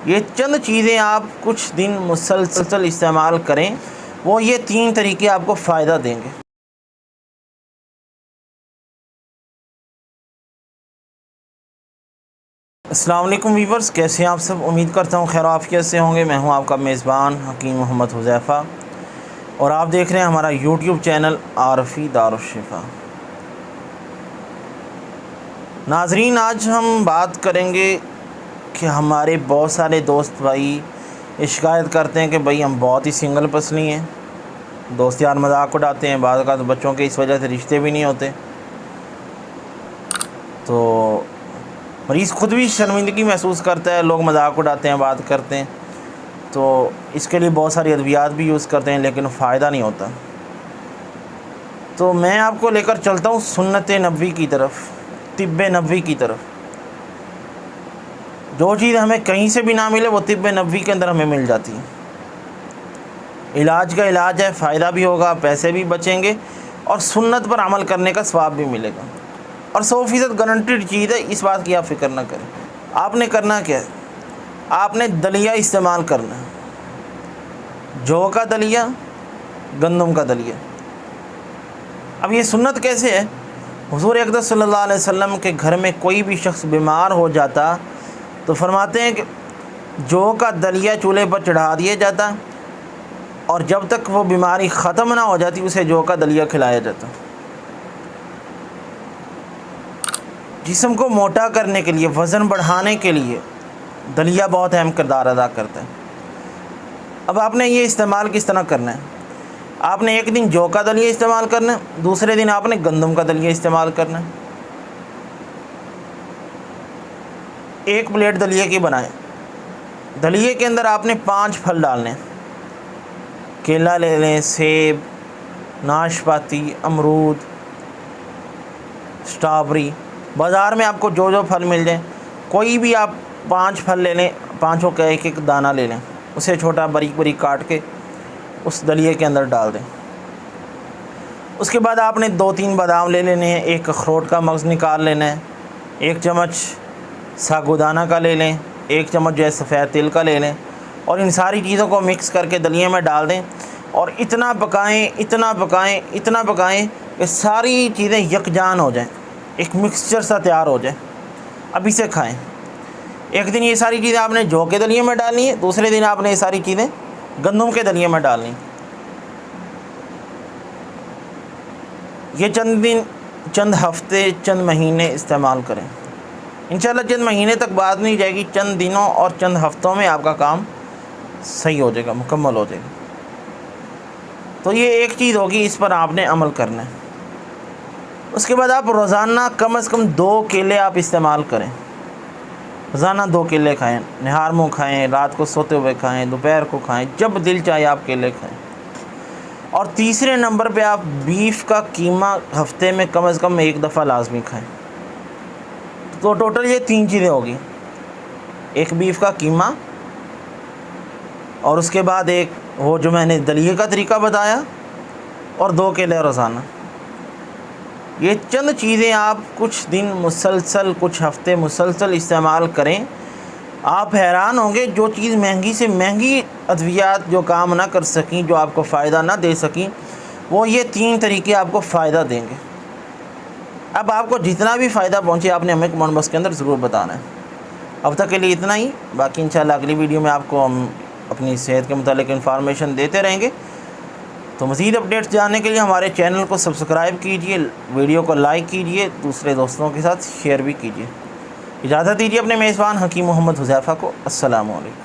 یہ چند چیزیں آپ کچھ دن مسلسل استعمال کریں، وہ یہ 3 طریقے آپ کو فائدہ دیں گے۔ السلام علیکم ویورز، کیسے ہیں آپ سب؟ امید کرتا ہوں خیر عافیت سے ہوں گے۔ میں ہوں آپ کا میزبان حکیم محمد حذیفہ، اور آپ دیکھ رہے ہیں ہمارا یوٹیوب چینل عارفی دارالشفا۔ ناظرین، آج ہم بات کریں گے کہ ہمارے بہت سارے دوست بھائی یہ شکایت کرتے ہیں کہ بھائی ہم بہت ہی سنگل پسلی ہیں، دوست یار مذاق اڑاتے ہیں، بعض اوقات بچوں کے اس وجہ سے رشتے بھی نہیں ہوتے، تو مریض خود بھی شرمندگی محسوس کرتا ہے، لوگ مذاق اڑاتے ہیں، بات کرتے ہیں، تو اس کے لیے بہت ساری ادویات بھی یوز کرتے ہیں لیکن فائدہ نہیں ہوتا۔ تو میں آپ کو لے کر چلتا ہوں سنت نبوی کی طرف، طب نبوی کی طرف۔ جو چیز ہمیں کہیں سے بھی نہ ملے وہ طب نبوی کے اندر ہمیں مل جاتی ہے۔ علاج کا علاج ہے، فائدہ بھی ہوگا، پیسے بھی بچیں گے، اور سنت پر عمل کرنے کا ثواب بھی ملے گا، اور 100% گارنٹیڈ چیز ہے، اس بات کی آپ فکر نہ کریں۔ آپ نے کرنا کیا ہے؟ آپ نے دلیا استعمال کرنا ہے، جو کا دلیا، گندم کا دلیا۔ اب یہ سنت کیسے ہے؟ حضور اقدس صلی اللہ علیہ وسلم کے گھر میں کوئی بھی شخص بیمار ہو جاتا تو فرماتے ہیں کہ جو کا دلیا چولہے پر چڑھا دیا جاتا، اور جب تک وہ بیماری ختم نہ ہو جاتی اسے جو کا دلیا کھلایا جاتا۔ جسم کو موٹا کرنے کے لیے، وزن بڑھانے کے لیے دلیا بہت اہم کردار ادا کرتا ہے۔ اب آپ نے یہ استعمال کس طرح کرنا ہے؟ آپ نے ایک دن جو کا دلیا استعمال کرنا ہے، دوسرے دن آپ نے گندم کا دلیا استعمال کرنا ہے۔ ایک پلیٹ دلیے کی بنائیں، دلیے کے اندر آپ نے 5 پھل ڈالنے ہیں، کیلا لے لیں، سیب، ناشپاتی، امرود، اسٹرابری، بازار میں آپ کو جو پھل مل جائیں، کوئی بھی آپ 5 پھل لے لیں، 5 کا ایک دانہ لے لیں، اسے چھوٹا باریک باریک کاٹ کے اس دلیے کے اندر ڈال دیں۔ اس کے بعد آپ نے 2-3 بادام لے لینے ہیں، ایک اخروٹ کا مغز نکال لینا ہے، 1 چمچ ساگودانہ کا لے لیں، 1 چمچ جو ہے سفید تل کا لے لیں، اور ان ساری چیزوں کو مکس کر کے دلیے میں ڈال دیں، اور اتنا پکائیں کہ ساری چیزیں یکجان ہو جائیں، ایک مکسچر سا تیار ہو جائے۔ اب اسے کھائیں۔ ایک دن یہ ساری چیزیں آپ نے جو کے دلیے میں ڈالنی ہے، دوسرے دن آپ نے یہ ساری چیزیں گندم کے دلیے میں ڈالنی۔ یہ چند دن، چند ہفتے، چند مہینے استعمال کریں، انشاءاللہ چند مہینے تک بات نہیں جائے گی، چند دنوں اور چند ہفتوں میں آپ کا کام صحیح ہو جائے گا، مکمل ہو جائے گا۔ تو یہ ایک چیز ہوگی، اس پر آپ نے عمل کرنا ہے۔ اس کے بعد آپ روزانہ کم از کم 2 کیلے آپ استعمال کریں، روزانہ 2 کیلے کھائیں، نہار منہ کھائیں، رات کو سوتے ہوئے کھائیں، دوپہر کو کھائیں، جب دل چاہے آپ کیلے کھائیں۔ اور تیسرے نمبر پہ آپ بیف کا قیمہ ہفتے میں کم از کم 1 دفعہ لازمی کھائیں۔ تو ٹوٹل یہ 3 چیزیں ہوگی، ایک بیف کا قیمہ، اور اس کے بعد ایک وہ جو میں نے دلیے کا طریقہ بتایا، اور 2 کیلے روزانہ۔ یہ چند چیزیں آپ کچھ دن مسلسل، کچھ ہفتے مسلسل استعمال کریں، آپ حیران ہوں گے۔ جو چیز مہنگی سے مہنگی ادویات جو کام نہ کر سکیں، جو آپ کو فائدہ نہ دے سکیں، وہ یہ 3 طریقے آپ کو فائدہ دیں گے۔ اب آپ کو جتنا بھی فائدہ پہنچے آپ نے ہمیں کمنٹ باکس کے اندر ضرور بتانا ہے۔ اب تک کے لیے اتنا ہی، باقی انشاءاللہ اگلی ویڈیو میں آپ کو ہم اپنی صحت کے متعلق انفارمیشن دیتے رہیں گے۔ تو مزید اپڈیٹس جاننے کے لیے ہمارے چینل کو سبسکرائب کیجئے، ویڈیو کو لائک کیجئے، دوسرے دوستوں کے ساتھ شیئر بھی کیجئے۔ اجازت دیجیے اپنے میزبان حکیم محمد حذیفہ کو۔ السلام علیکم۔